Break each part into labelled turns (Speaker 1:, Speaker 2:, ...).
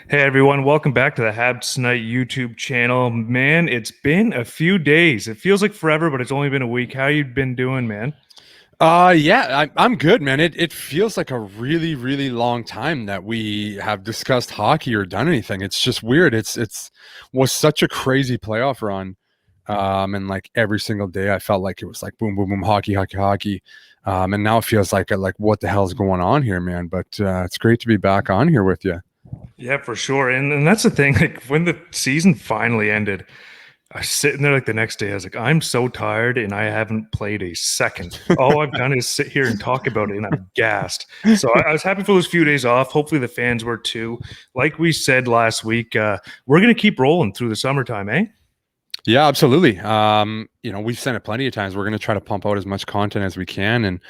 Speaker 1: Hey everyone, welcome back to the Habs Tonight YouTube channel. Man, it's been a few days. It feels like forever, but it's only been a week. How you been doing, man?
Speaker 2: I'm good, man. It feels like a really, really long time that we have discussed hockey or done anything. It's just weird. It's was such a crazy playoff run. And like every single day I felt like it was like boom, boom, boom, hockey, hockey, hockey. And now it feels like what the hell's going on here, man? But it's great to be back on here with you.
Speaker 1: Yeah, for sure. And that's the thing. Like when the season finally ended, I was sitting there like the next day. I was like, I'm so tired, and I haven't played a second. All I've done is sit here and talk about it, and I'm gassed. So I was happy for those few days off. Hopefully, the fans were too. Like we said last week, we're gonna keep rolling through the summertime, eh?
Speaker 2: Yeah, absolutely. We've said it plenty of times. We're going to try to pump out as much content as we can, and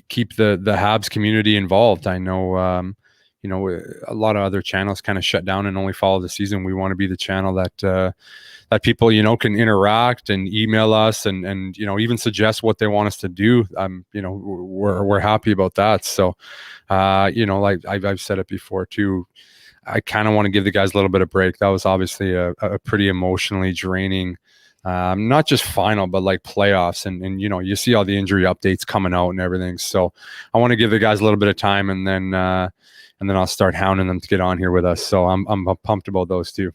Speaker 2: keep the Habs community involved. I know, a lot of other channels kind of shut down and only follow the season. We want to be the channel that people can interact and email us and even suggest what they want us to do. We're happy about that. So, like I've said it before too. I kind of want to give the guys a little bit of break. That was obviously a pretty emotionally draining, not just final, but like playoffs. And you see all the injury updates coming out and everything. So I want to give the guys a little bit of time, and then I'll start hounding them to get on here with us. So I'm pumped about those too.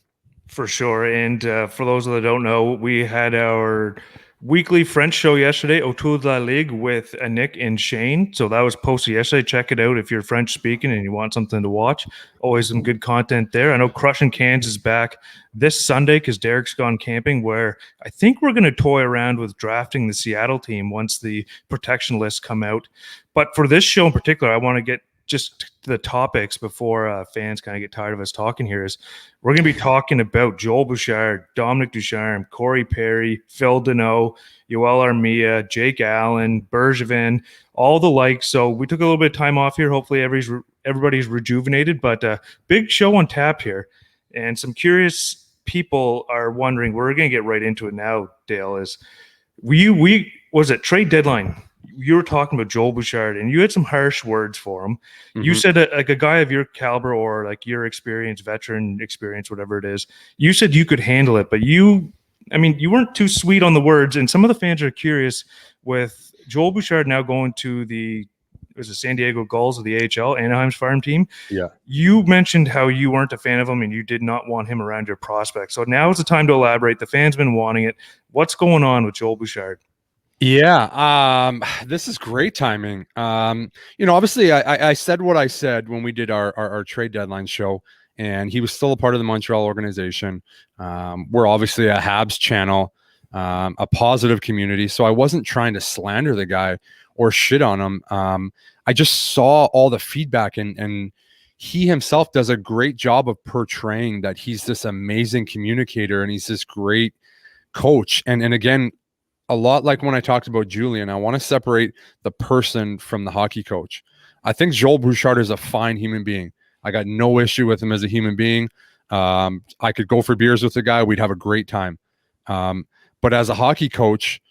Speaker 1: For sure. And for those that don't know, we had our weekly French show yesterday, Autour de la Ligue, with Nick and Shane. So that was posted yesterday. Check it out if you're French speaking and you want something to watch. Always some good content there. I know Crushin Cans is back this Sunday because Derek's gone camping, where I think we're going to toy around with drafting the Seattle team once the protection lists come out. But for this show in particular, I want to get just the topics before fans kind of get tired of us talking here. Is we're going to be talking about Joel Bouchard, Dominique Ducharme, Corey Perry, Phil Danault, Yoel Armia, Jake Allen, Bergevin, all the likes. So we took a little bit of time off here. Hopefully everybody's rejuvenated, but big show on tap here. And some curious people are wondering, we're going to get right into it now, Dale, is we was it trade deadline? You were talking about Joel Bouchard, and you had some harsh words for him. You said that, like a guy of your caliber or like your experience, veteran experience, whatever it is, you said you could handle it, but you weren't too sweet on the words. And some of the fans are curious with Joel Bouchard now going to the San Diego Gulls of the AHL, Anaheim's farm team.
Speaker 2: Yeah.
Speaker 1: You mentioned how you weren't a fan of him and you did not want him around your prospects. So now is the time to elaborate. The fans been wanting it. What's going on with Joel Bouchard?
Speaker 2: Yeah, this is great timing. Obviously I said what I said when we did our trade deadline show, and he was still a part of the Montreal organization. We're obviously a Habs channel, a positive community. So I wasn't trying to slander the guy or shit on him. I just saw all the feedback, and he himself does a great job of portraying that he's this amazing communicator and he's this great coach. And again, a lot like when I talked about Julian, I want to separate the person from the hockey coach. I think Joel Bouchard is a fine human being. I got no issue with him as a human being. I could go for beers with the guy. We'd have a great time. But as a hockey coach,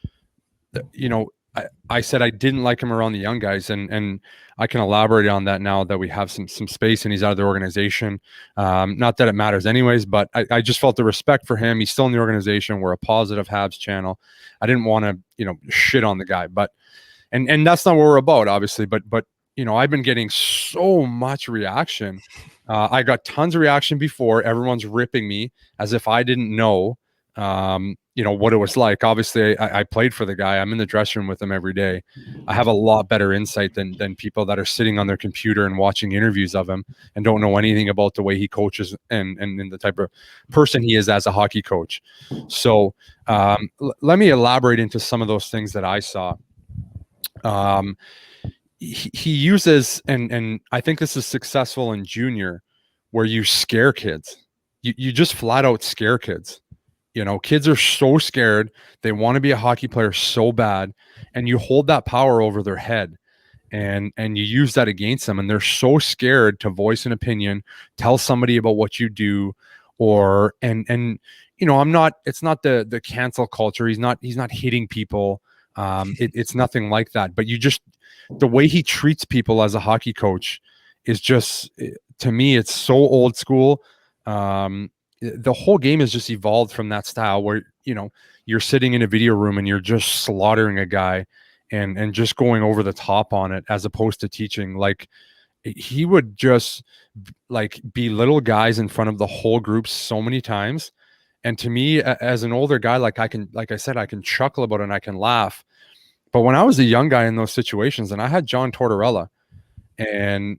Speaker 2: I said I didn't like him around the young guys, and I can elaborate on that now that we have some space and he's out of the organization. Not that it matters anyways, but I just felt the respect for him. He's still in the organization. We're a positive Habs channel. I didn't want to, shit on the guy, but and that's not what we're about, obviously. But I've been getting so much reaction. I got tons of reaction before. Everyone's ripping me as if I didn't know. What it was like. Obviously, I played for the guy. I'm in the dressing room with him every day. I have a lot better insight than people that are sitting on their computer and watching interviews of him and don't know anything about the way he coaches and the type of person he is as a hockey coach. So let me elaborate into some of those things that I saw. He uses, and I think this is successful in junior, where you scare kids. You just flat out scare kids. Kids are so scared. They want to be a hockey player so bad, and you hold that power over their head and you use that against them. And they're so scared to voice an opinion, tell somebody about what you do, or, it's not the cancel culture. He's not hitting people. It's nothing like that, but the way he treats people as a hockey coach is just, to me, it's so old school. The whole game has just evolved from that style where, you're sitting in a video room and you're just slaughtering a guy and just going over the top on it, as opposed to teaching. Like, he would just like belittle guys in front of the whole group so many times. And to me, as an older guy, like I said, I can chuckle about it and I can laugh. But when I was a young guy in those situations, and I had John Tortorella, and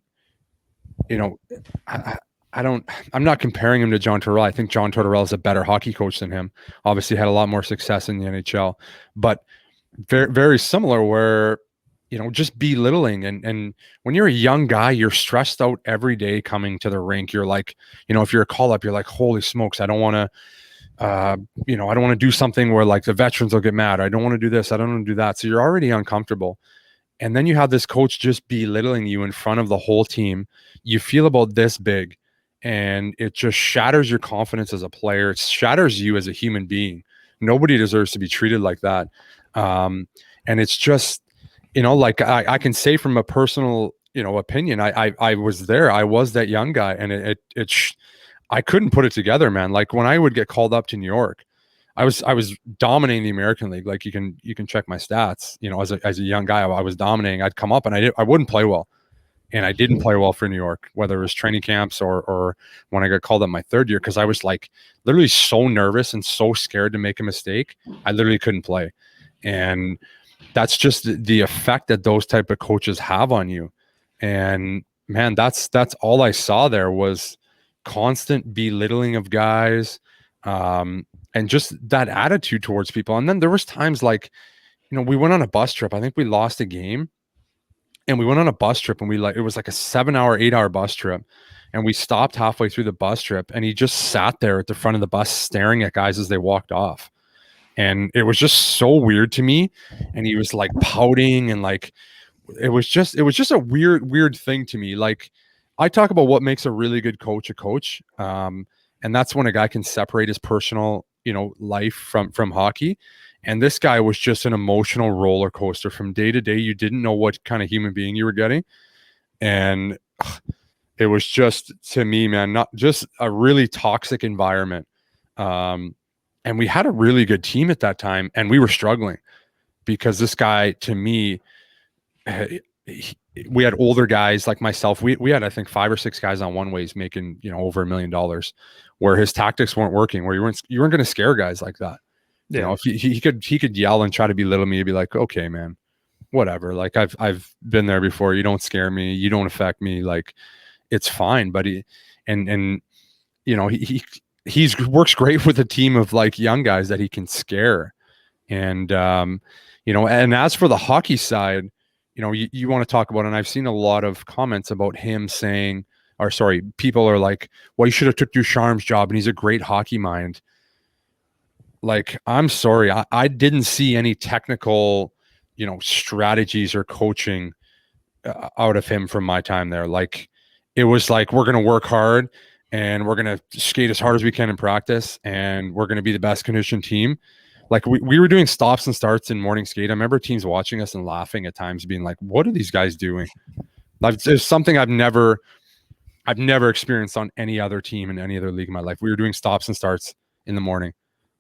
Speaker 2: I'm not comparing him to John Tortorella. I think John Tortorella is a better hockey coach than him. Obviously had a lot more success in the NHL, but very, very similar where, just belittling. And when you're a young guy, you're stressed out every day coming to the rink. You're like, if you're a call up, you're like, holy smokes, I don't want to, I don't want to do something where like the veterans will get mad. I don't want to do this. I don't want to do that. So you're already uncomfortable. And then you have this coach just belittling you in front of the whole team. You feel about this big, and it just shatters your confidence as a player. It shatters you as a human being. Nobody deserves to be treated like that. And it's just, like I can say from a personal, opinion, I was there. I was that young guy, and I couldn't put it together, man. Like when I would get called up to New York, I was dominating the American League. Like you can check my stats. As a young guy, I was dominating. I'd come up and I wouldn't play well, and I didn't play well for New York, whether it was training camps or when I got called up my third year, because I was like literally so nervous and so scared to make a mistake. I literally couldn't play, and that's just the effect that those type of coaches have on you. And man, that's all I saw there was constant belittling of guys. And just that attitude towards people. And then there was times like, we went on a bus trip. I think we lost a game, and we went on a bus trip, and it was like a 7-hour, 8-hour bus trip. And we stopped halfway through the bus trip, and he just sat there at the front of the bus staring at guys as they walked off. And it was just so weird to me. And he was like pouting, and like, it was just a weird thing to me. Like, I talk about what makes a really good coach a coach. And that's when a guy can separate his personal, life from hockey. And this guy was just an emotional roller coaster from day to day. You didn't know what kind of human being you were getting. And it was just, to me, man, not just a really toxic environment. And we had a really good team at that time, and we were struggling because this guy, to me, we had older guys like myself. We had, I think, 5 or 6 guys on one ways making, over $1 million, where his tactics weren't working, where you weren't going to scare guys like that.
Speaker 1: Yeah.
Speaker 2: If he could yell and try to belittle me, he'd be like, okay, man, whatever. Like I've been there before. You don't scare me. You don't affect me. Like, it's fine. But he works great with a team of like young guys that he can scare. And, and as for the hockey side, you want to talk about, and I've seen a lot of comments about him saying, people are like, well, you should have took Ducharme's job, and he's a great hockey mind. Like, I'm sorry, I didn't see any technical, strategies or coaching out of him from my time there. Like, it was like, we're going to work hard, and we're going to skate as hard as we can in practice, and we're going to be the best conditioned team. Like, we were doing stops and starts in morning skate. I remember teams watching us and laughing at times, being like, what are these guys doing? Like, there's something I've never experienced on any other team in any other league in my life. We were doing stops and starts in the morning,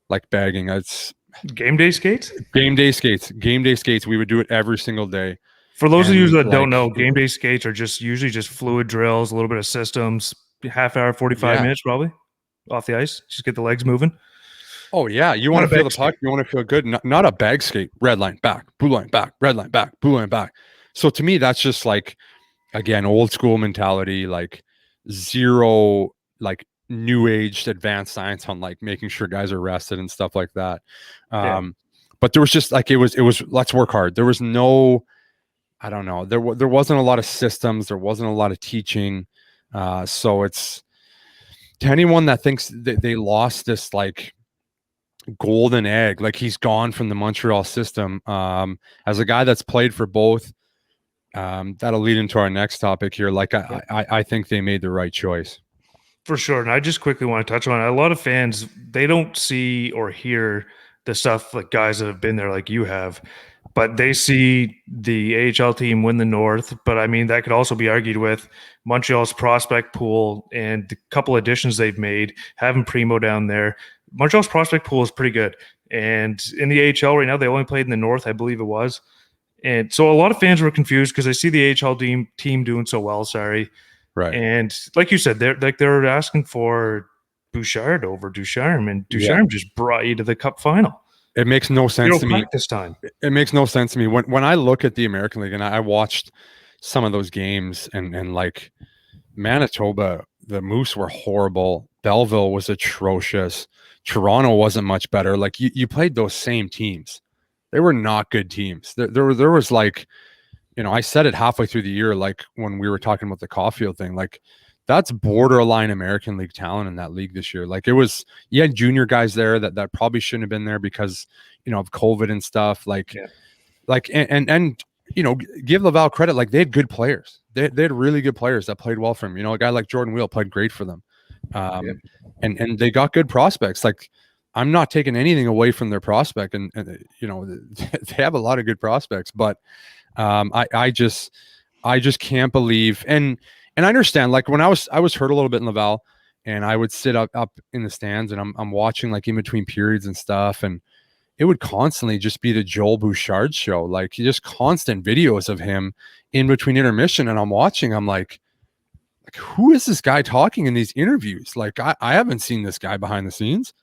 Speaker 2: like bagging. It's
Speaker 1: game day skates.
Speaker 2: Game day skates. We would do it every single day.
Speaker 1: For those of you that don't know, game day skates are usually just fluid drills, a little bit of systems, half hour, 45 minutes probably off the ice. Just get the legs moving.
Speaker 2: Oh, yeah. You want to feel the puck. You want to feel good. Not a bag skate. Red line, back, blue line, back, red line, back, blue line, back. So to me, that's just like, again, old school mentality, like zero, like new age advanced science on like making sure guys are rested and stuff like that. But there was just like, it was let's work hard. There was no, I don't know. There wasn't a lot of systems. There wasn't a lot of teaching. So it's, to anyone that thinks that they lost this like golden egg, like he's gone from the Montreal system, as a guy that's played for both, that'll lead into our next topic here. Like I think they made the right choice
Speaker 1: for sure. And I just quickly want to touch on it. A lot of fans, they don't see or hear the stuff like guys that have been there like you have. But they see the AHL team win the North. But I mean, that could also be argued with Montreal's prospect pool and the couple additions they've made, having Primo down there. Montreal's prospect pool is pretty good. And in the AHL right now, they only played in the North, I believe it was. And so a lot of fans were confused because they see the AHL team doing so well. Sorry.
Speaker 2: Right.
Speaker 1: And like you said, they're asking for Bouchard over Ducharme, and Ducharme just brought you to the Cup final.
Speaker 2: It makes no sense to me
Speaker 1: this time.
Speaker 2: It makes no sense to me when I look at the American League and I watched some of those games and like Manitoba, the Moose were horrible. Belleville was atrocious. Toronto wasn't much better. Like you played those same teams. They were not good teams. There was like, I said it halfway through the year, like when we were talking about the Caulfield thing, like that's borderline American League talent in that league this year. Like you had junior guys there that probably shouldn't have been there because, of COVID and stuff. And give Laval credit. Like they had good players. They had really good players that played well for him. A guy like Jordan Wheel played great for them. And they got good prospects. Like I'm not taking anything away from their prospect and they have a lot of good prospects, but I just can't believe, and I understand, like when I was hurt a little bit in Laval and I would sit up in the stands and I'm watching like in between periods and stuff. And it would constantly just be the Joel Bouchard show, like just constant videos of him in between intermission. And I'm watching, I'm like, who is this guy talking in these interviews? Like, I haven't seen this guy behind the scenes.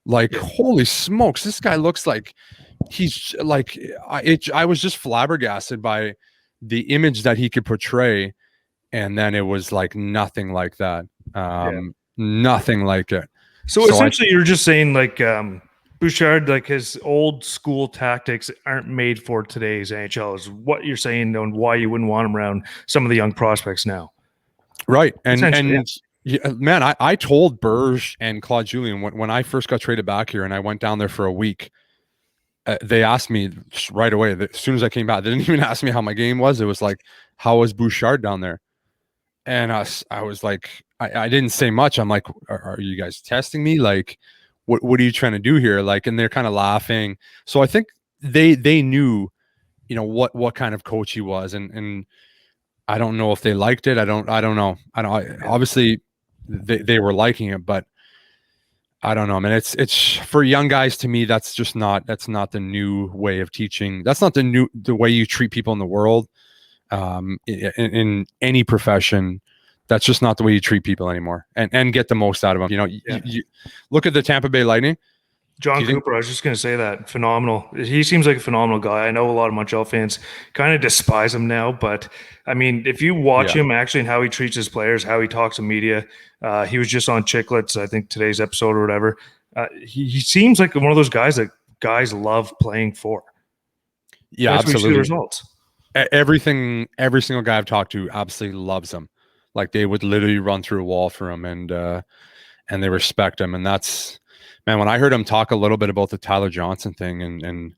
Speaker 2: Like, holy smokes, this guy looks like he's like, I was just flabbergasted by the image that he could portray. And then it was like nothing like that. Nothing like it.
Speaker 1: So essentially you're just saying like Bouchard, like his old school tactics aren't made for today's NHL is what you're saying on why you wouldn't want him around some of the young prospects now.
Speaker 2: Right. And yeah, man, I told Berge and Claude Julien when I first got traded back here and I went down there for a week, they asked me right away, as soon as I came back, they didn't even ask me how my game was. It was like, how was Bouchard down there? And I was like, I didn't say much. I'm like, are you guys testing me? Like, what are you trying to do here? Like, and they're kind of laughing. So I think they knew, what kind of coach he was. And I don't know if they liked it. I don't know. Obviously they were liking it, but I don't know, man. It's for young guys. To me, that's not the new way of teaching. That's not the way you treat people in the world. In any profession, that's just not the way you treat people anymore and get the most out of them. You look at the Tampa Bay Lightning.
Speaker 1: Jon Cooper, I was just going to say that. Phenomenal. He seems like a phenomenal guy. I know a lot of Montreal fans kind of despise him now, but I mean, if you watch him actually and how he treats his players, how he talks to media, he was just on Chicklets, I think today's episode or whatever. He seems like one of those guys that guys love playing for.
Speaker 2: Yeah,
Speaker 1: that's
Speaker 2: absolutely.
Speaker 1: The results.
Speaker 2: Every single guy I've talked to absolutely loves him. Like they would literally run through a wall for him and they respect him. And that's, man, when I heard him talk a little bit about the Tyler Johnson thing and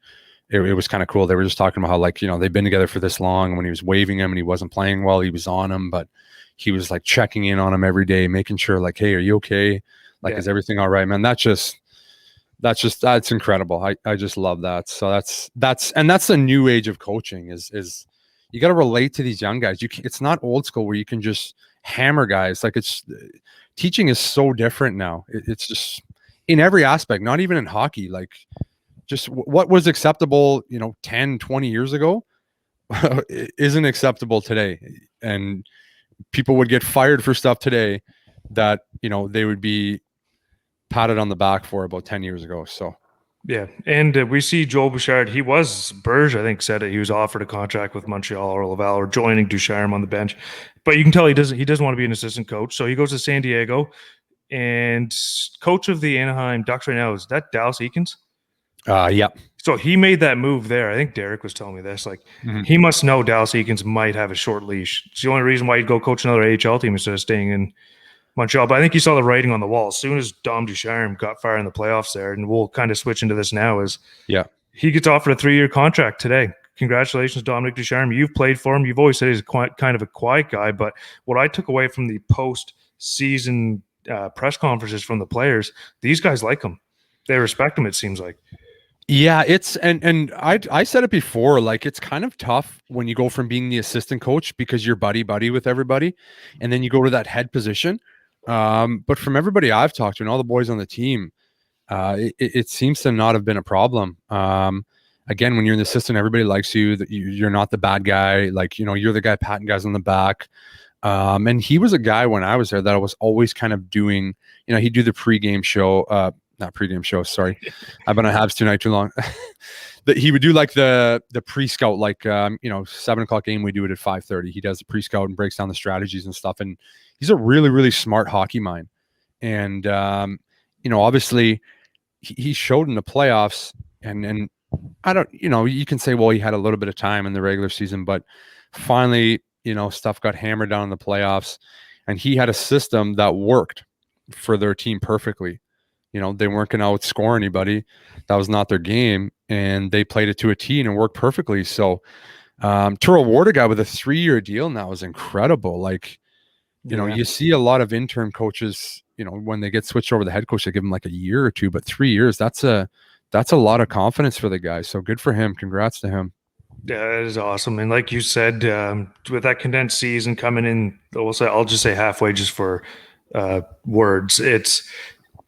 Speaker 2: it was kind of cool. They were just talking about how, like, they've been together for this long. And when he was waving him and he wasn't playing well, he was on him, but he was like checking in on him every day, making sure like, hey, are you okay? Like, is everything all right, man? That's incredible. I just love that. So that's the new age of coaching is you got to relate to these young guys. It's not old school where you can just hammer guys. Like teaching is so different now. It's just in every aspect, not even in hockey. Like just what was acceptable, 10, 20 years ago isn't acceptable today. And people would get fired for stuff today that, they would be patted on the back for about 10 years ago. So,
Speaker 1: yeah. And we see Joel Bouchard. Berge, I think, said it. He was offered a contract with Montreal or Laval or joining Ducharme on the bench. But you can tell he doesn't want to be an assistant coach. So he goes to San Diego. And coach of the Anaheim Ducks right now, is that Dallas Eakins?
Speaker 2: Yep.
Speaker 1: So he made that move there. I think Derek was telling me this. Like, he must know Dallas Eakins might have a short leash. It's the only reason why he'd go coach another AHL team instead of staying in Montreal. But I think he saw the writing on the wall. As soon as Dom Ducharme got fired in the playoffs there, and we'll kind of switch into this now, he gets offered a 3-year contract today. Congratulations, Dominique Ducharme. You've played for him. You've always said he's kind of a quiet guy. But what I took away from the post-season press conferences from the players, these guys like him. They respect him, it seems like.
Speaker 2: Yeah, it's and I said it before, like it's kind of tough when you go from being the assistant coach because you're buddy with everybody, and then you go to that head position. But from everybody I've talked to and all the boys on the team, it seems to not have been a problem. Again, when you're an assistant, everybody likes you. That you're not the bad guy. Like you're the guy patting guys on the back. And he was a guy when I was there that I was always kind of doing. He'd do the pregame show. Not pregame show. Sorry, I've been on Habs Tonight too long. That he would do like the pre-scout, like 7 o'clock game. We do it at 5:30. He does the pre-scout and breaks down the strategies and stuff. And he's a really really smart hockey mind. And obviously he showed in the playoffs. And I don't, you can say, well, he had a little bit of time in the regular season, but finally, stuff got hammered down in the playoffs, and he had a system that worked for their team perfectly. They weren't going to outscore anybody. That was not their game, and they played it to a T, and it worked perfectly. So to reward a guy with a 3-year deal now is incredible. Like, you see a lot of interim coaches, when they get switched over the head coach, they give them like a year or two, but 3 years, that's a lot of confidence for the guy. So good for him. Congrats to him.
Speaker 1: Yeah, that is awesome. And like you said, with that condensed season coming in, I'll just say halfway just for words.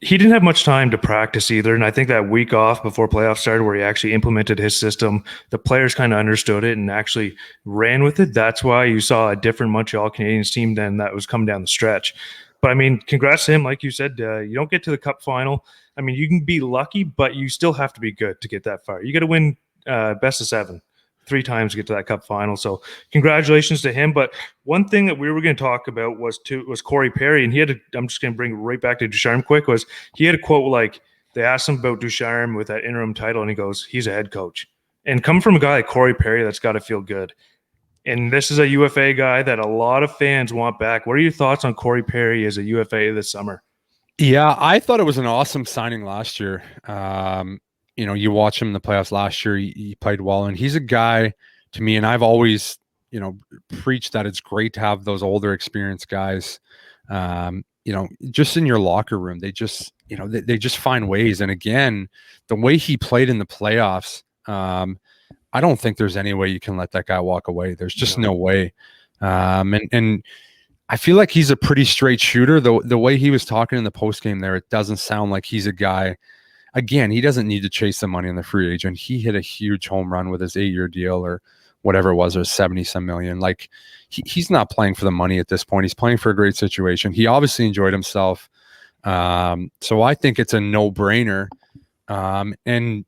Speaker 1: He didn't have much time to practice either. And I think that week off before playoffs started where he actually implemented his system, the players kind of understood it and actually ran with it. That's why you saw a different Montreal Canadiens team than that was coming down the stretch. But I mean, congrats to him. Like you said, you don't get to the Cup final. I mean, you can be lucky, but you still have to be good to get that far. You got to win best of 7 3 times to get to that Cup final. So congratulations to him. But one thing that we were going to talk about was Corey Perry, and I'm just going to bring it right back to Ducharme quick, was he had a quote like, they asked him about Ducharme with that interim title, and he goes, he's a head coach. And coming from a guy like Corey Perry, that's got to feel good. And this is a UFA guy that a lot of fans want back. What are your thoughts on Corey Perry as a UFA this summer?
Speaker 2: Yeah, I thought it was an awesome signing last year. You watch him in the playoffs last year, he played well, and he's a guy to me, and I've always, preached that it's great to have those older experienced guys, just in your locker room. They just, they just find ways. And again, the way he played in the playoffs, I don't think there's any way you can let that guy walk away. There's just no way. And I feel like he's a pretty straight shooter. The way he was talking in the postgame there, it doesn't sound like he's a guy. Again, he doesn't need to chase the money in the free agent. He hit a huge home run with his 8-year deal or whatever it was, or 70-some million. Like he's not playing for the money at this point. He's playing for a great situation. He obviously enjoyed himself. So I think it's a no-brainer. And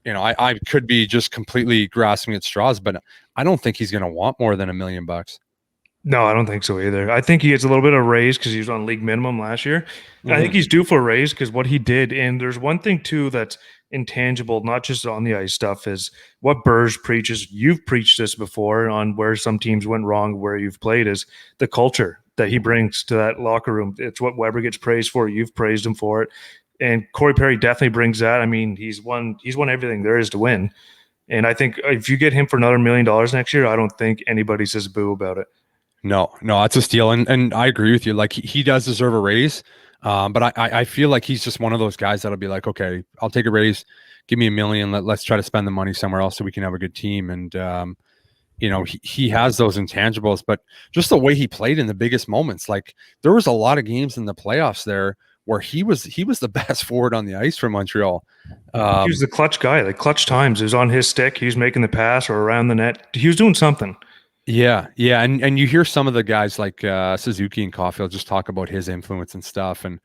Speaker 2: I could be just completely grasping at straws, but I don't think he's going to want more than $1 million.
Speaker 1: No, I don't think so either. I think he gets a little bit of raise because he was on league minimum last year. Mm-hmm. I think he's due for a raise because what he did. And there's one thing too that's intangible, not just on the ice stuff, is what Berge preaches. You've preached this before on where some teams went wrong, where you've played, is the culture that he brings to that locker room. It's what Weber gets praised for. You've praised him for it. And Corey Perry definitely brings that. I mean, he's won everything there is to win. And I think if you get him for another $1 million next year, I don't think anybody says boo about it.
Speaker 2: No, that's a steal. And I agree with you. Like he does deserve a raise. But I feel like he's just one of those guys that'll be like, okay, I'll take a raise. Give me $1 million. Let's try to spend the money somewhere else so we can have a good team. And, he has those intangibles, but just the way he played in the biggest moments, like there was a lot of games in the playoffs there where he was the best forward on the ice for Montreal.
Speaker 1: He was the clutch guy, like clutch times. It was on his stick. He was making the pass or around the net. He was doing something.
Speaker 2: Yeah. And you hear some of the guys like Suzuki and Caulfield just talk about his influence and stuff. And,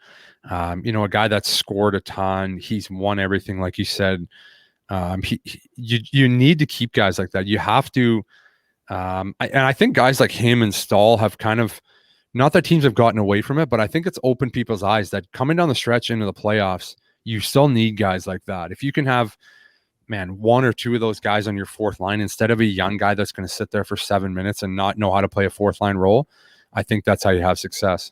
Speaker 2: a guy that's scored a ton, he's won everything, like you said. You need to keep guys like that. You have to. And I think guys like him and Stahl have kind of, not that teams have gotten away from it, but I think it's opened people's eyes that coming down the stretch into the playoffs, you still need guys like that. If you can have, one or two of those guys on your fourth line instead of a young guy that's going to sit there for 7 minutes and not know how to play a fourth line role, I think that's how you have success.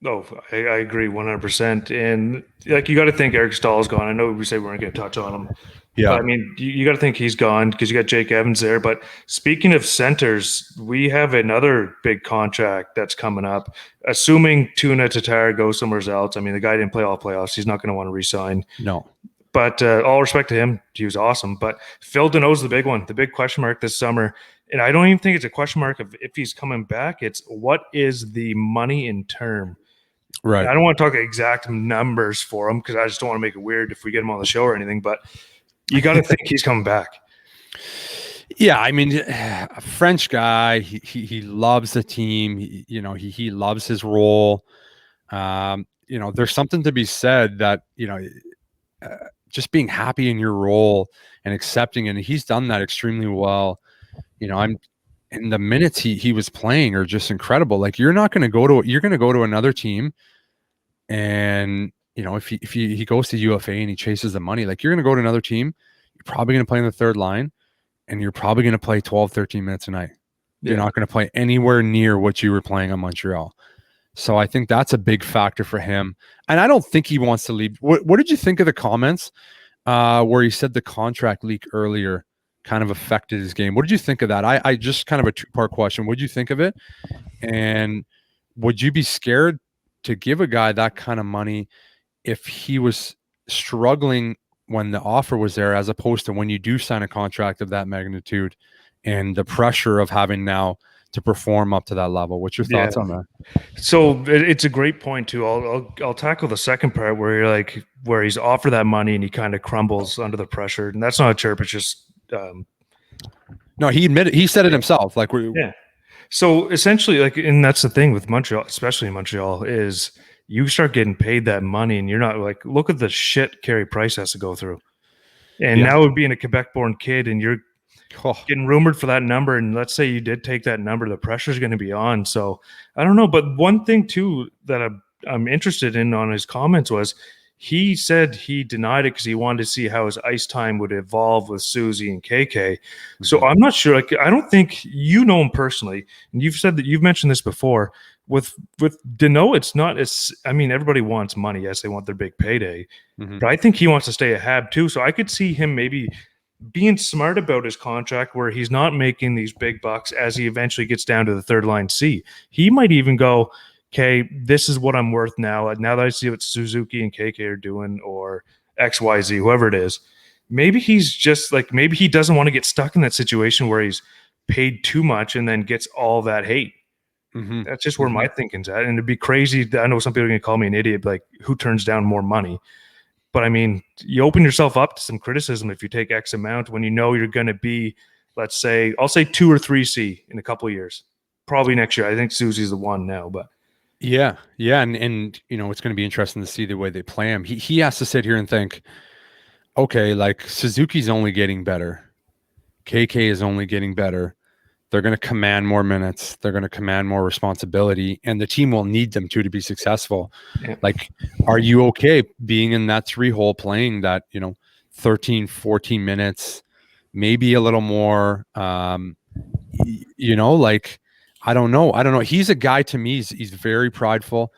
Speaker 1: Oh, I agree 100%. And like, you got to think Eric Stahl's gone. I know we say we weren't going to touch on him. Yeah. But, I mean, you got to think he's gone because you got Jake Evans there. But speaking of centers, we have another big contract that's coming up. Assuming Tuna Tatar goes somewhere else. I mean, the guy didn't play all playoffs. He's not going to want to resign.
Speaker 2: No.
Speaker 1: But all respect to him, he was awesome. But Phil Danault's the big one, the big question mark this summer. And I don't even think it's a question mark of if he's coming back. It's what is the money in term.
Speaker 2: Right.
Speaker 1: And I don't want to talk exact numbers for him because I just don't want to make it weird if we get him on the show or anything. But you got to think he's coming back.
Speaker 2: Yeah, I mean, a French guy. He loves the team. He loves his role. There's something to be said that just being happy in your role and accepting it. And he's done that extremely well. And the minutes he was playing are just incredible. Like you're going to go to another team, and if he goes to UFA and he chases the money, like you're going to go to another team, you're probably going to play in the third line, and you're probably going to play 12, 13 minutes a night. Yeah. You're not going to play anywhere near what you were playing on Montreal. So I think that's a big factor for him. And I don't think he wants to leave. What did you think of the comments where he said the contract leak earlier kind of affected his game? What did you think of that? I just kind of a two-part question. What did you think of it? And would you be scared to give a guy that kind of money if he was struggling when the offer was there, as opposed to when you do sign a contract of that magnitude and the pressure of having now to perform up to that level? What's your thoughts on that?
Speaker 1: So it's a great point too. I'll tackle the second part where he's offered that money and he kind of crumbles under the pressure, and that's not a chirp. It's just
Speaker 2: no. He admitted. He said it himself.
Speaker 1: Yeah. So essentially, and that's the thing with Montreal, especially in Montreal, is you start getting paid that money, and you're not look at the shit Carey Price has to go through, and now being a Quebec-born kid, and you're getting rumored for that number, and let's say you did take that number, the pressure is going to be on. So I don't know, but one thing too that I'm interested in on his comments was he said he denied it because he wanted to see how his ice time would evolve with Susie and KK. Mm-hmm. So I'm not sure. I don't think you know him personally, and you've said that you've mentioned this before. With Danault, it's not as. I mean, everybody wants money. Yes, they want their big payday, but I think he wants to stay a Hab too. So I could see him maybe being smart about his contract where he's not making these big bucks as he eventually gets down to the third line C. He might even go, okay, this is what I'm worth now. Now that I see what Suzuki and KK are doing, or XYZ, whoever it is, maybe he's just maybe he doesn't want to get stuck in that situation where he's paid too much and then gets all that hate. Mm-hmm. That's just where my thinking's at. And it'd be crazy. I know some people are going to call me an idiot, who turns down more money? But I mean, you open yourself up to some criticism if you take X amount when you know you're going to be, let's say, I'll say 2 or 3C in a couple of years, probably next year. I think Susie's the one now, but
Speaker 2: yeah, and it's going to be interesting to see the way they play him. He has to sit here and think, okay, Suzuki's only getting better, KK is only getting better. They're going to command more minutes. They're going to command more responsibility, and the team will need them to be successful. Yeah. Are you okay being in that 3-hole playing that, 13, 14 minutes, maybe a little more, I don't know. He's a guy, to me, he's very prideful.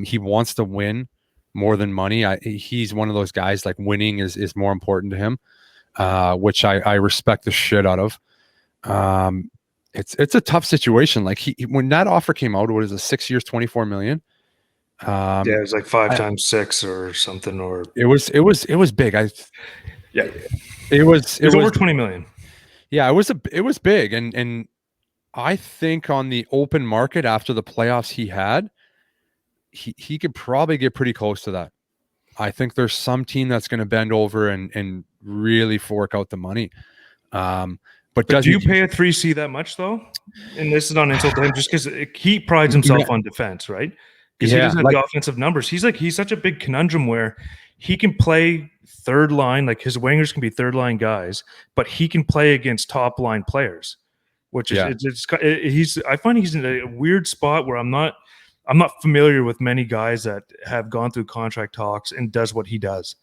Speaker 2: He wants to win more than money. He's one of those guys, winning is more important to him, which I respect the shit out of. It's a tough situation. When that offer came out, what is it, 6 years, 24 million?
Speaker 1: Yeah, it was 5 times 6 or something, or
Speaker 2: it was big. It was
Speaker 1: over 20 million.
Speaker 2: Yeah, it was big, and I think on the open market after the playoffs he could probably get pretty close to that. I think there's some team that's going to bend over and really fork out the money. But
Speaker 1: do you pay a 3C that much though? And this is not an insult to him, just because he prides himself on defense, right? Because he doesn't have the offensive numbers. He's such a big conundrum where he can play third line, his wingers can be third line guys, but he can play against top line players, which is I find he's in a weird spot where I'm not familiar with many guys that have gone through contract talks and does what he does.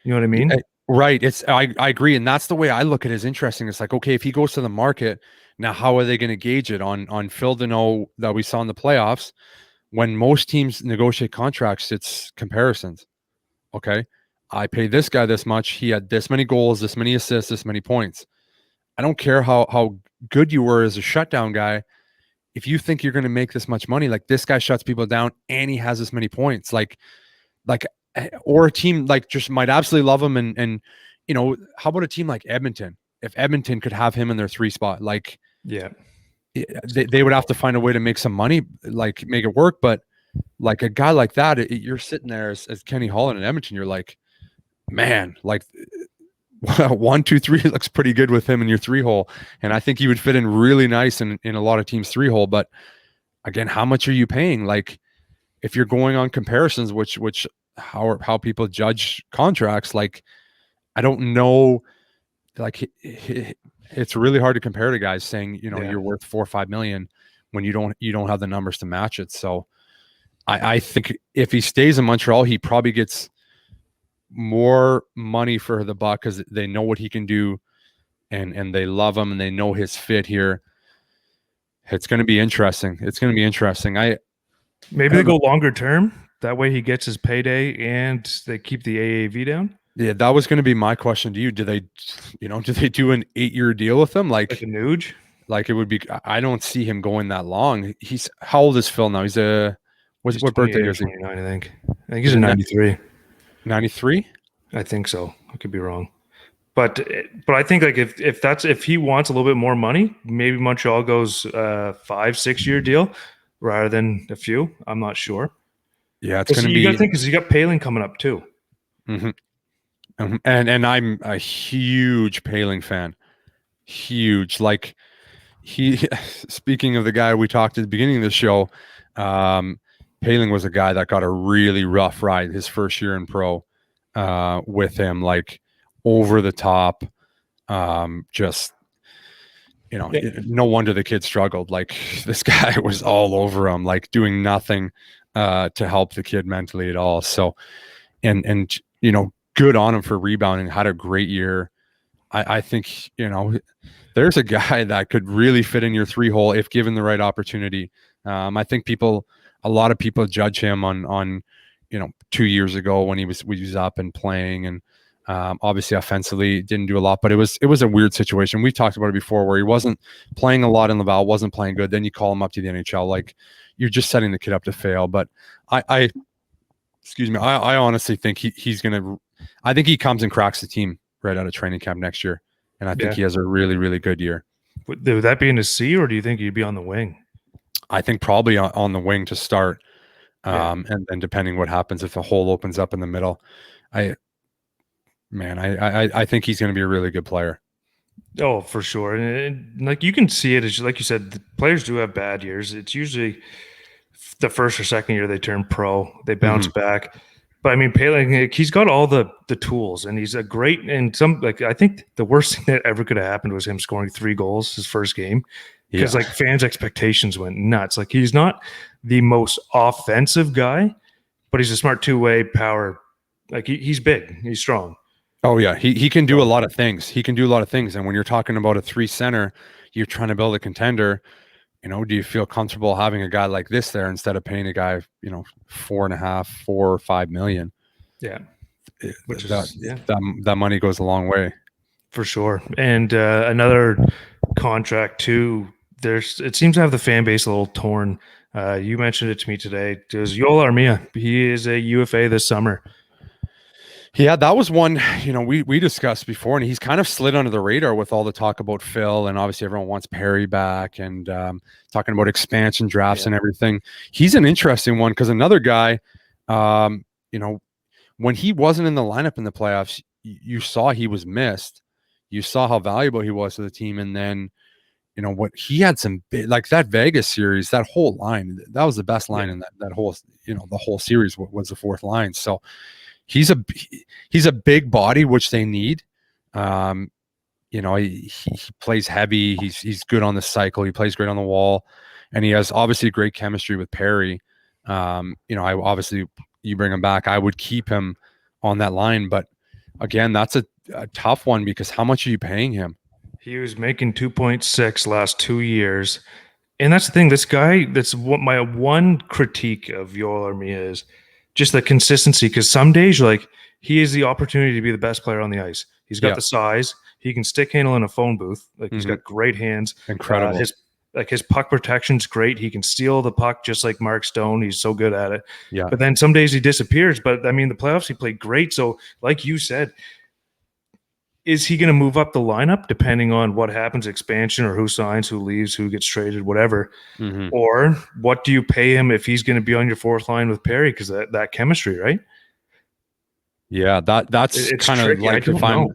Speaker 1: You know what I mean?
Speaker 2: Right. I agree. And that's the way I look at it. Is interesting. It's okay, if he goes to the market, now how are they going to gauge it on Phil Danault that we saw in the playoffs? When most teams negotiate contracts, it's comparisons. Okay. I pay this guy this much. He had this many goals, this many assists, this many points. I don't care how good you were as a shutdown guy. If you think you're going to make this much money, this guy shuts people down and he has this many points, or a team like just might absolutely love him. And how about a team like Edmonton? If Edmonton could have him in their 3 spot, like
Speaker 1: Yeah.
Speaker 2: they would have to find a way to make some money, like make it work. But like a guy like that, you're sitting there as Kenny Holland in Edmonton, you're like, man, like 1, 2, 3 looks pretty good with him in your 3 hole. And I think he would fit in really nice in a lot of teams' 3 hole. But again, how much are you paying? Like if you're going on comparisons, which how people judge contracts, like I don't know, like it's really hard to compare to guys saying, you're worth 4 or 5 million when you don't have the numbers to match it. So I think if he stays in Montreal, he probably gets more money for the buck because they know what he can do and they love him and they know his fit here. It's going to be interesting.
Speaker 1: Maybe they go longer term. That way he gets his payday and they keep the AAV down.
Speaker 2: Yeah, that was going to be my question to you. Do they do an 8-year deal with him? Like
Speaker 1: a Nuge?
Speaker 2: Like it would be, I don't see him going that long. How old is Phil now? He's what birthday is he?
Speaker 1: 29, I think he's a 93.
Speaker 2: 93?
Speaker 1: I think so. I could be wrong. But I think like if he wants a little bit more money, maybe Montreal goes 5-6 year deal rather than a few. I'm not sure.
Speaker 2: Yeah, it's going to be.
Speaker 1: You got to think because you got Poehling coming up too.
Speaker 2: Mm-hmm. And I'm a huge Poehling fan. Huge. Like speaking of the guy we talked at the beginning of the show, Poehling was a guy that got a really rough ride his first year in pro with him, like over the top. Just, no wonder the kid struggled. Like this guy was all over him, like doing nothing to help the kid mentally at all. So, and good on him for rebounding, had a great year. I think, there's a guy that could really fit in your 3 hole if given the right opportunity. I think a lot of people judge him on 2 years ago when he was up and playing, and obviously offensively didn't do a lot, but it was a weird situation. We've talked about it before where he wasn't playing a lot in Laval, wasn't playing good. Then you call him up to the NHL, like you're just setting the kid up to fail. But I honestly think I think he comes and cracks the team right out of training camp next year. And I think he has a really, really good year.
Speaker 1: Would that be in a C, or do you think he'd be on the wing?
Speaker 2: I think probably on the wing to start. And then depending what happens, if the hole opens up in the middle, I think he's going to be a really good player.
Speaker 1: Oh, for sure. And like you can see it, as like you said, the players do have bad years. It's usually the first or second year they turn pro, they bounce back. But I mean, Poehling, he's got all the tools, and he's a great. And I think the worst thing that ever could have happened was him scoring 3 goals his first game, because like fans' expectations went nuts. Like he's not the most offensive guy, but he's a smart 2-way power. Like he's big, he's strong.
Speaker 2: Oh yeah, he can do a lot of things. And when you're talking about a 3 center, you're trying to build a contender. Do you feel comfortable having a guy like this there instead of paying a guy, 4.5, 4 or 5 million?
Speaker 1: Yeah,
Speaker 2: that money goes a long way
Speaker 1: for sure. And another contract too. It seems to have the fan base a little torn. You mentioned it to me today. There's Joel Armia. He is a UFA this summer.
Speaker 2: Yeah, that was one, we discussed before, and he's kind of slid under the radar with all the talk about Phil, and obviously everyone wants Perry back, and talking about expansion drafts and everything. He's an interesting one because another guy, when he wasn't in the lineup in the playoffs, you saw he was missed. You saw how valuable he was to the team, and then, what he had some big, like that Vegas series, that whole line, that was the best line in that whole, the whole series was the 4th line. So he's a big body, which they need. He plays heavy. He's good on the cycle. He plays great on the wall, and he has obviously great chemistry with Perry. You bring him back, I would keep him on that line. But again, that's a tough one because how much are you paying him?
Speaker 1: He was making 2.6 last 2 years, and that's the thing. This guy, that's what my one critique of Joel Armia is. Just the consistency, because some days like he has the opportunity to be the best player on the ice. He's got the size. He can stick handle in a phone booth. Like he's got great hands.
Speaker 2: Incredible.
Speaker 1: Like his puck protection's great. He can steal the puck just like Mark Stone. He's so good at it.
Speaker 2: Yeah.
Speaker 1: But then some days he disappears. But I mean, the playoffs he played great. So like you said, is he going to move up the lineup depending on what happens, expansion, or who signs, who leaves, who gets traded, whatever?
Speaker 2: Mm-hmm.
Speaker 1: Or what do you pay him if he's going to be on your fourth line with Perry? Because that chemistry, right?
Speaker 2: Yeah, that's
Speaker 1: It's
Speaker 2: kind of
Speaker 1: tricky. I
Speaker 2: like
Speaker 1: don't know.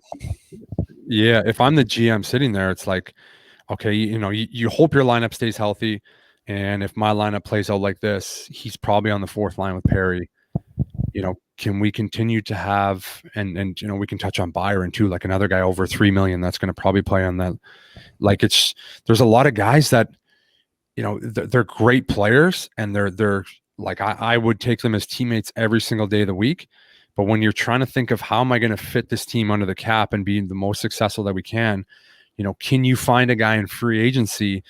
Speaker 2: if I'm the GM sitting there, it's like, okay, you hope your lineup stays healthy. And if my lineup plays out like this, he's probably on the fourth line with Perry. Can we continue to have, and we can touch on Byron too, like another guy over 3 million that's going to probably play on that. Like there's a lot of guys that, they're great players, and they're like, I would take them as teammates every single day of the week. But when you're trying to think of how am I going to fit this team under the cap and be the most successful that we can you find a guy in free agency,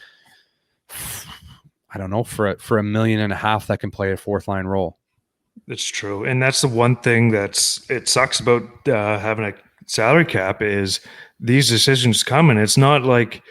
Speaker 2: I don't know, for $1.5 million that can play a fourth line role?
Speaker 1: It's true. And that's the one thing it sucks about having a salary cap is these decisions come, and it's not like,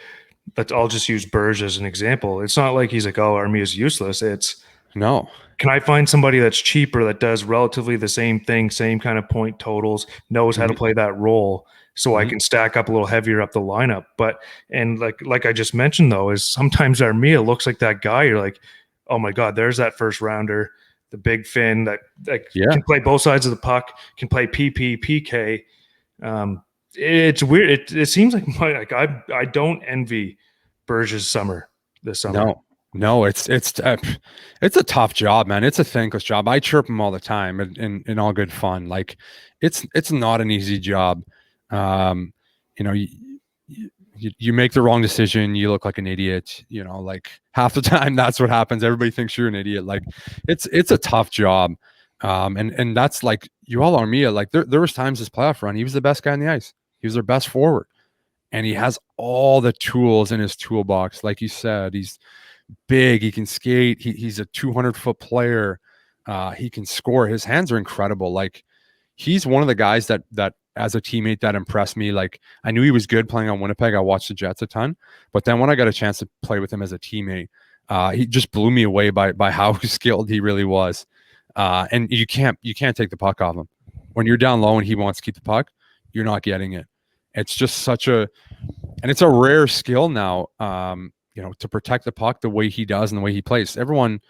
Speaker 1: I'll just use Burge as an example. It's not like he's like, oh, Armia is useless. It's,
Speaker 2: No.
Speaker 1: can I find somebody that's cheaper that does relatively the same thing, same kind of point totals, knows how to play that role, so I can stack up a little heavier up the lineup? But and like I just mentioned though, is sometimes Armia looks like that guy. You're like, oh my god, there's that first rounder, the big fin that can play both sides of the puck, can play PP, PK. It's weird. It seems like I don't envy Berge's summer this summer.
Speaker 2: No, it's a tough job, man. It's a thankless job. I chirp him all the time in all good fun. Like it's not an easy job. You make the wrong decision, you look like an idiot. Like half the time that's what happens. Everybody thinks you're an idiot. Like it's a tough job. And that's like Yoel Armia. Like there was times this playoff run, he was the best guy on the ice. He was their best forward, and he has all the tools in his toolbox. Like you said, he's big, he can skate, he's a 200-foot player, he can score, his hands are incredible. Like he's one of the guys that as a teammate that impressed me. Like I knew he was good playing on Winnipeg. I watched the Jets a ton, but then when I got a chance to play with him as a teammate, he just blew me away by how skilled he really was. And you can't take the puck off him. When you're down low and he wants to keep the puck, you're not getting it. It's just and it's a rare skill now, to protect the puck the way he does and the way he plays. Everyone,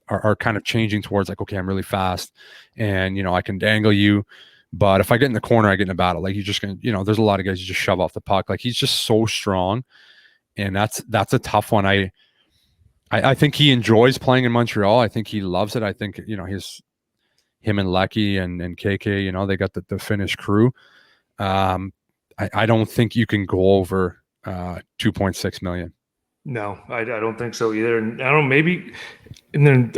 Speaker 2: are kind of changing towards like, okay, I'm really fast and, I can dangle you. But if I get in the corner, I get in a battle. Like you're just going to, there's a lot of guys you just shove off the puck. Like he's just so strong. And that's a tough one. I think he enjoys playing in Montreal. I think he loves it. I think, him and Lecky and KK, they got the Finnish crew. I don't think you can go over 2.6 million.
Speaker 1: No, I don't think so either. And I don't know, maybe, and then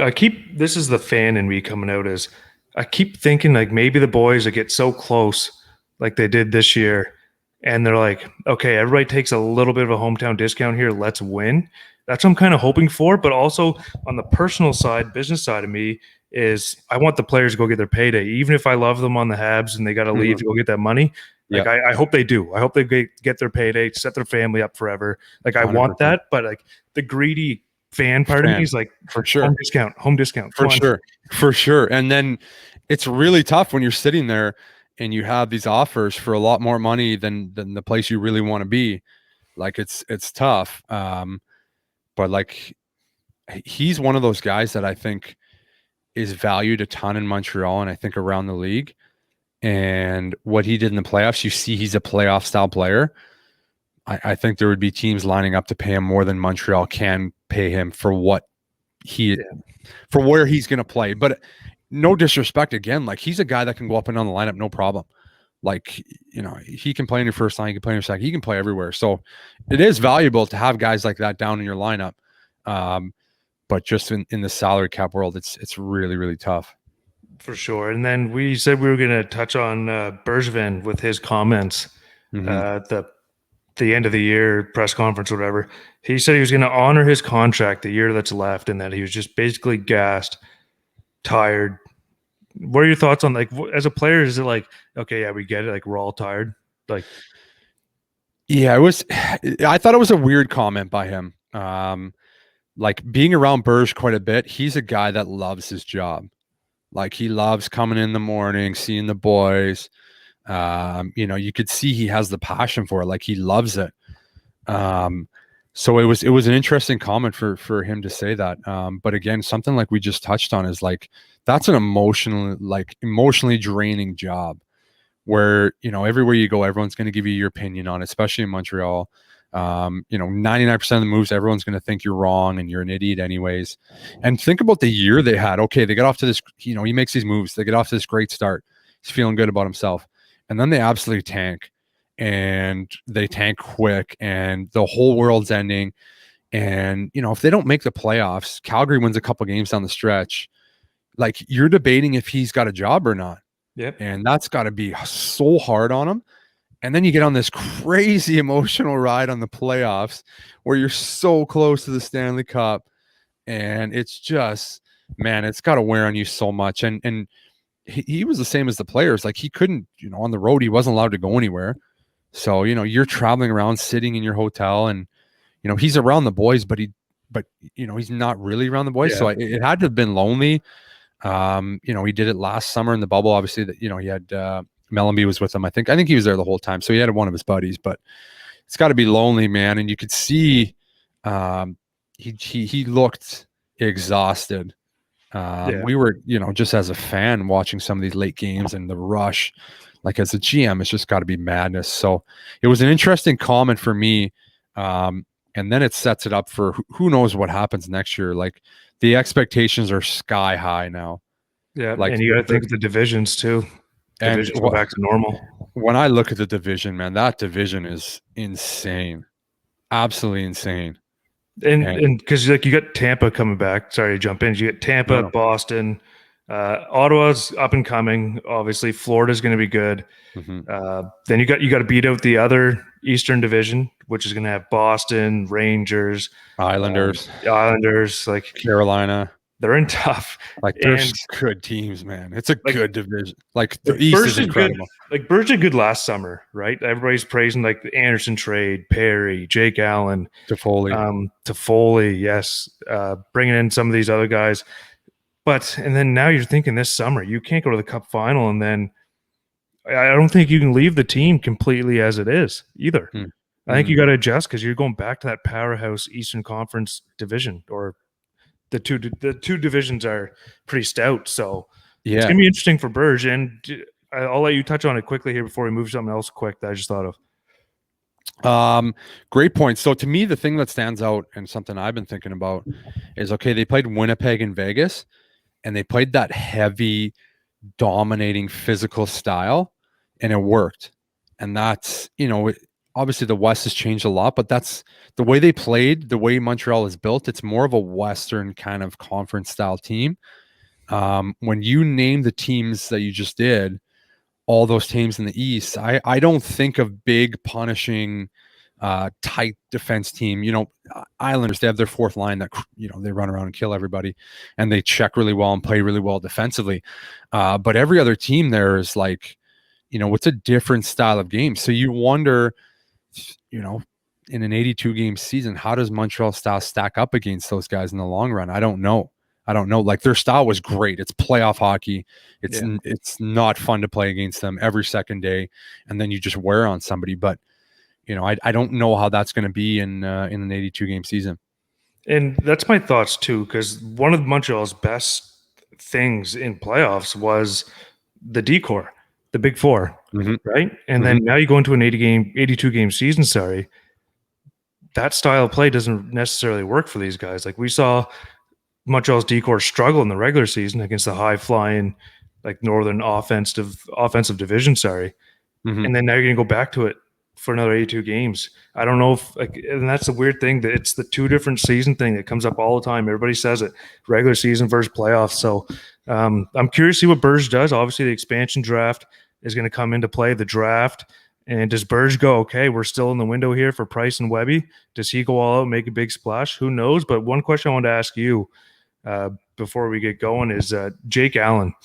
Speaker 1: this is the fan in me coming out, is I keep thinking like maybe the boys that get so close like they did this year, and they're like, okay, everybody takes a little bit of a hometown discount here, let's win. That's what I'm kind of hoping for. But also on the personal side, business side of me, is I want the players to go get their payday. Even if I love them on the Habs and they got to leave to go get that money, like I hope they do. I hope they get their payday, set their family up forever. Like I 100%. Want that, but like the greedy fan part of me is like,
Speaker 2: for sure,
Speaker 1: home discount,
Speaker 2: for sure. And then it's really tough when you're sitting there and you have these offers for a lot more money than the place you really want to be. Like it's tough. But like he's one of those guys that I think is valued a ton in Montreal and I think around the league. And what he did in the playoffs, you see he's a playoff style player. I think there would be teams lining up to pay him more than Montreal can pay him for for where he's going to play. But no disrespect, again, like he's a guy that can go up and down the lineup, no problem. Like, he can play in your first line, he can play in your second, he can play everywhere. So it is valuable to have guys like that down in your lineup. But just in the salary cap world, it's really, really tough.
Speaker 1: For sure. And then we said we were going to touch on Bergevin with his comments at the end of the year press conference or whatever. He said he was going to honor his contract the year that's left and that he was just basically gassed, tired. What are your thoughts on, like, as a player, is it like, okay, yeah, we get it, like we're all tired? Like,
Speaker 2: yeah, I thought it was a weird comment by him. Like being around Berge quite a bit, he's a guy that loves his job. Like he loves coming in the morning, seeing the boys. You could see he has the passion for it. Like he loves it. So it was an interesting comment for him to say that. But again, something like we just touched on is like that's an emotionally draining job where everywhere you go, everyone's going to give you your opinion on it, especially in Montreal. 99% of the moves, everyone's going to think you're wrong and you're an idiot anyways. And think about the year they had. Okay, they get off to this, he makes these moves. They get off to this great start. He's feeling good about himself. And then they absolutely tank. And they tank quick. And the whole world's ending. And, if they don't make the playoffs, Calgary wins a couple games down the stretch. Like, you're debating if he's got a job or not.
Speaker 1: Yep.
Speaker 2: And that's got to be so hard on him. And then you get on this crazy emotional ride on the playoffs where you're so close to the Stanley Cup. And it's just, man, it's got to wear on you so much. And he was the same as the players. Like he couldn't, on the road, he wasn't allowed to go anywhere. So, you're traveling around, sitting in your hotel and, he's around the boys, but he's not really around the boys. Yeah. So it had to have been lonely. He did it last summer in the bubble. Obviously that, he had, Mellenby was with him. I think he was there the whole time. So he had one of his buddies, but it's got to be lonely, man. And you could see he looked exhausted. We were, just as a fan watching some of these late games and the rush, like as a GM, it's just got to be madness. So it was an interesting comment for me. And then it sets it up for who knows what happens next year. Like the expectations are sky high now.
Speaker 1: Yeah. Like, and you got to think of the divisions too. And go back to normal.
Speaker 2: When I look at the division, man, that division is insane, absolutely insane.
Speaker 1: And because like you got Tampa coming back. Sorry to jump in. You get Tampa, Boston, Ottawa's up and coming. Obviously, Florida's going to be good. Mm-hmm. Then you got to beat out the other Eastern Division, which is going to have Boston, Rangers,
Speaker 2: Islanders,
Speaker 1: like
Speaker 2: Carolina.
Speaker 1: They're in tough.
Speaker 2: Like there's good teams, man. It's a good division. Like the East is incredible.
Speaker 1: Berge did good last summer, right? Everybody's praising like the Anderson trade, Perry, Jake Allen,
Speaker 2: Toffoli.
Speaker 1: Yes, bringing in some of these other guys. And then now you're thinking this summer you can't go to the Cup final, and then I don't think you can leave the team completely as it is either. I think you got to adjust because you're going back to that powerhouse Eastern Conference division or. The two divisions are pretty stout, so it's gonna be interesting for Berge. And I'll let you touch on it quickly here before we move to something else quick that I just thought
Speaker 2: of. Great point. So to me, the thing that stands out and something I've been thinking about is they played Winnipeg and Vegas, and they played that heavy, dominating physical style, and it worked. And that's obviously the West has changed a lot, but that's the way they played, the way Montreal is built. It's more of a Western kind of conference style team. When you name the teams that you just did, all those teams in the East, I don't think of big punishing, tight defense team. Islanders, they have their fourth line that, they run around and kill everybody and they check really well and play really well defensively. But every other team there is like, it's a different style of game. So you wonder, in an 82 game season, how does Montreal style stack up against those guys in the long run? I don't know. Like their style was great. It's playoff hockey. It's not fun to play against them every second day. And then you just wear on somebody, but I don't know how that's going to be in an 82 game season.
Speaker 1: And that's my thoughts too. Cause one of Montreal's best things in playoffs was the decor. The big four, right? And then now you go into an 82 game season, that style of play doesn't necessarily work for these guys. Like we saw Montreal's decor struggle in the regular season against the high flying, like Northern offensive division, And then now you're going to go back to it for another 82 games. I don't know if and that's the weird thing that it's the two different season thing that comes up all the time. Everybody says it, regular season versus playoffs. So I'm curious to see what Berge does. Obviously the expansion draft is going to come into play, the draft. And does Berge go, okay, we're still in the window here for Price and Webby? Does he go all out and make a big splash? Who knows? But one question I want to ask you before we get going is Jake Allen.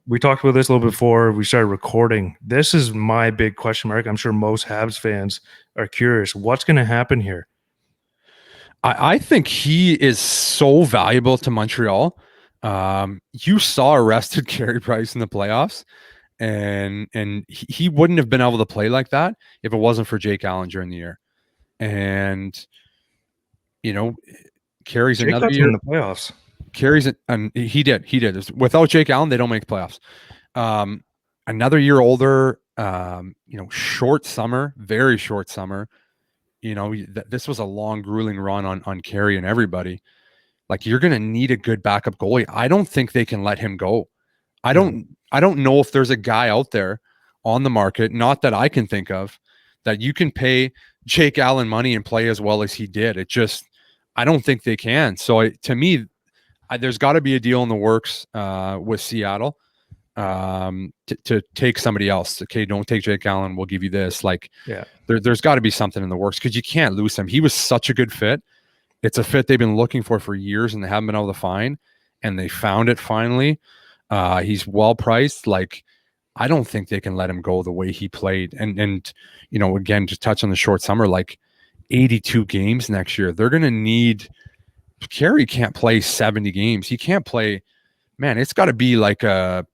Speaker 1: We talked about this a little before we started recording. This is my big question mark. I'm sure most Habs fans are curious. What's going to happen here?
Speaker 2: I think he is so valuable to Montreal. You saw arrested Carey Price in the playoffs, and he wouldn't have been able to play like that if it wasn't for Jake Allen during the year. And you know, Carey's
Speaker 1: Jake
Speaker 2: another
Speaker 1: got him
Speaker 2: year.
Speaker 1: in the playoffs.
Speaker 2: Carey's and he did. Without Jake Allen, they don't make playoffs. Another year older. Short summer, very short summer. This was a long, grueling run on Carey and everybody. Like, you're going to need a good backup goalie. I don't think they can let him go. I don't know if there's a guy out there on the market, not that I can think of, that you can pay Jake Allen money and play as well as he did. I don't think they can. So to me, there's got to be a deal in the works with Seattle to take somebody else. Okay, don't take Jake Allen. We'll give you this. Like, there's got to be something in the works, because you can't lose him. He was such a good fit. It's a fit they've been looking for years, and they haven't been able to find, and they found it finally. He's well priced. Like, I don't think they can let him go the way he played. And again, just touch on the short summer, like 82 games next year. They're going to need. Carey can't play 70 games. He can't play. Man, it's got to be like a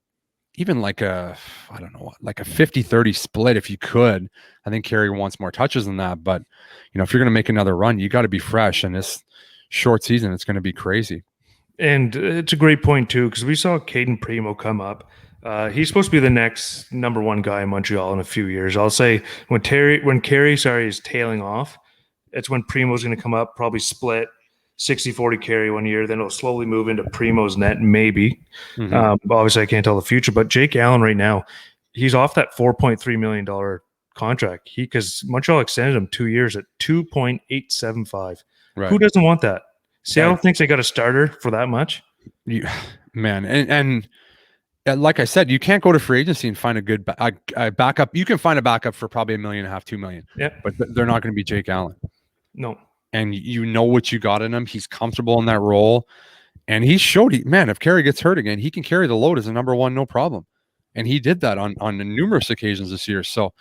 Speaker 2: 50-30 split if you could. I think Carey wants more touches than that, but if you're going to make another run, you got to be fresh. And this short season, it's going to be crazy.
Speaker 1: And it's a great point too, because we saw Caden Primo come up. He's supposed to be the next number one guy in Montreal in a few years. I'll say when Carey is tailing off, it's when Primo's going to come up, probably split 60-40 Carey one year, then it'll slowly move into Primo's net, maybe. Obviously, I can't tell the future, but Jake Allen right now, he's off that $4.3 million contract. Because Montreal extended him 2 years at $2.875. Right. Who doesn't want that? Seattle thinks they got a starter for that much.
Speaker 2: And like I said, you can't go to free agency and find a good backup. You can find a backup for probably $1.5 million, $2 million.
Speaker 1: Yeah,
Speaker 2: but they're not going to be Jake Allen.
Speaker 1: No.
Speaker 2: And what you got in him. He's comfortable in that role. And he showed, if Carey gets hurt again, he can carry the load as a number one, no problem. And he did that on numerous occasions this year. So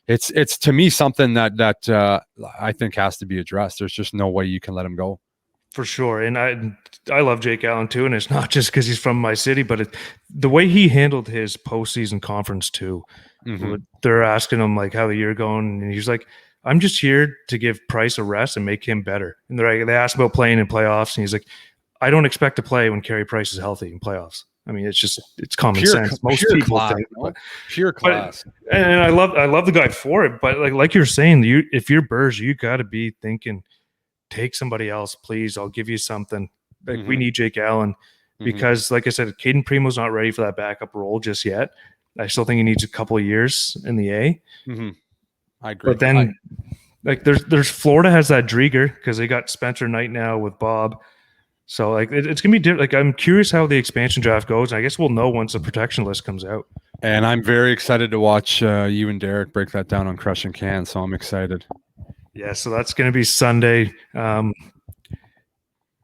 Speaker 2: it's to me something that I think has to be addressed. There's just no way you can let him go.
Speaker 1: For sure. And I love Jake Allen too. And it's not just because he's from my city, but the way he handled his postseason conference too. They're asking him like how the year going. And he's like, I'm just here to give Price a rest and make him better. And they asked about playing in playoffs, and he's like, I don't expect to play when Carey Price is healthy in playoffs. I mean, it's common sense. Most people think,
Speaker 2: pure class.
Speaker 1: And I love the guy for it. But like you're saying, if you're Berge, you got to be thinking, take somebody else, please. I'll give you something. Like we need Jake Allen because, like I said, Caden Primo's not ready for that backup role just yet. I still think he needs a couple of years in the A.
Speaker 2: I agree.
Speaker 1: But then, there's Florida has that Drieger because they got Spencer Knight now with Bob. So it's gonna be different. Like, I'm curious how the expansion draft goes. I guess we'll know once the protection list comes out.
Speaker 2: And I'm very excited to watch you and Derek break that down on Crushin Can. So I'm excited.
Speaker 1: Yeah, so that's gonna be Sunday. Don't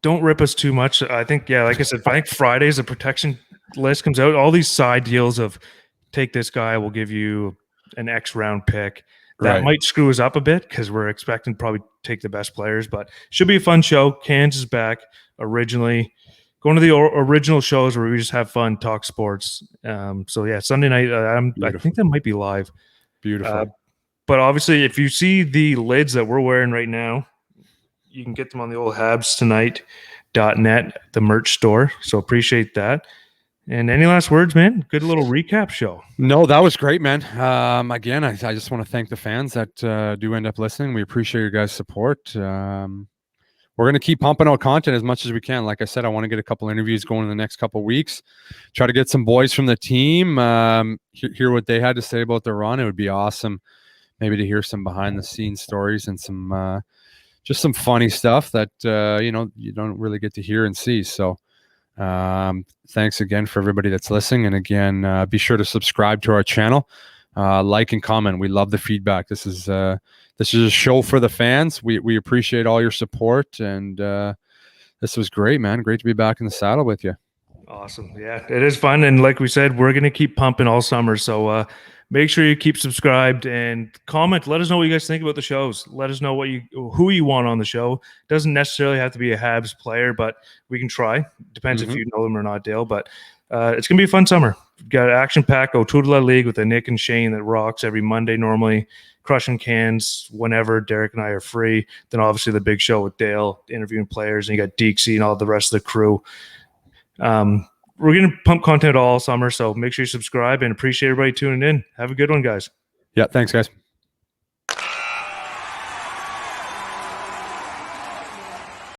Speaker 1: rip us too much. I think, like I said, I think Friday's the protection list comes out. All these side deals of take this guy, we'll give you an X round pick. That might screw us up a bit because we're expecting to probably take the best players, but should be a fun show. Cans is back originally. Going to the original shows where we just have fun, talk sports. Sunday night, I think that might be live.
Speaker 2: Beautiful.
Speaker 1: But obviously, if you see the lids that we're wearing right now, you can get them on the old Habs Tonight.net, the merch store. So appreciate that. And any last words, man? Good little recap show.
Speaker 2: No, that was great, man. Again, I just want to thank the fans that do end up listening. We appreciate your guys' support. We're going to keep pumping out content as much as we can. Like I said, I want to get a couple interviews going in the next couple of weeks. Try to get some boys from the team, hear what they had to say about their run. It would be awesome maybe to hear some behind-the-scenes stories and some just some funny stuff that, you don't really get to hear and see. So thanks again for everybody that's listening. And again, be sure to subscribe to our channel, like and comment. We love the feedback. This is a show for the fans. We appreciate all your support, and this was great, man. Great to be back in the saddle with you.
Speaker 1: Awesome. Yeah, it is fun. And like we said, we're going to keep pumping all summer. So Make sure you keep subscribed and comment. Let us know what you guys think about the shows. Let us know who you want on the show. Doesn't necessarily have to be a Habs player, but we can try. Depends if you know them or not, Dale. But it's going to be a fun summer. We've got an action-packed Autour League with Nick and Shane that rocks every Monday normally. Crushing cans whenever Derek and I are free. Then obviously the big show with Dale interviewing players, and you got Deeksy and all the rest of the crew. We're going to pump content all summer, so make sure you subscribe and appreciate everybody tuning in. Have a good one, guys.
Speaker 2: Yeah, thanks, guys.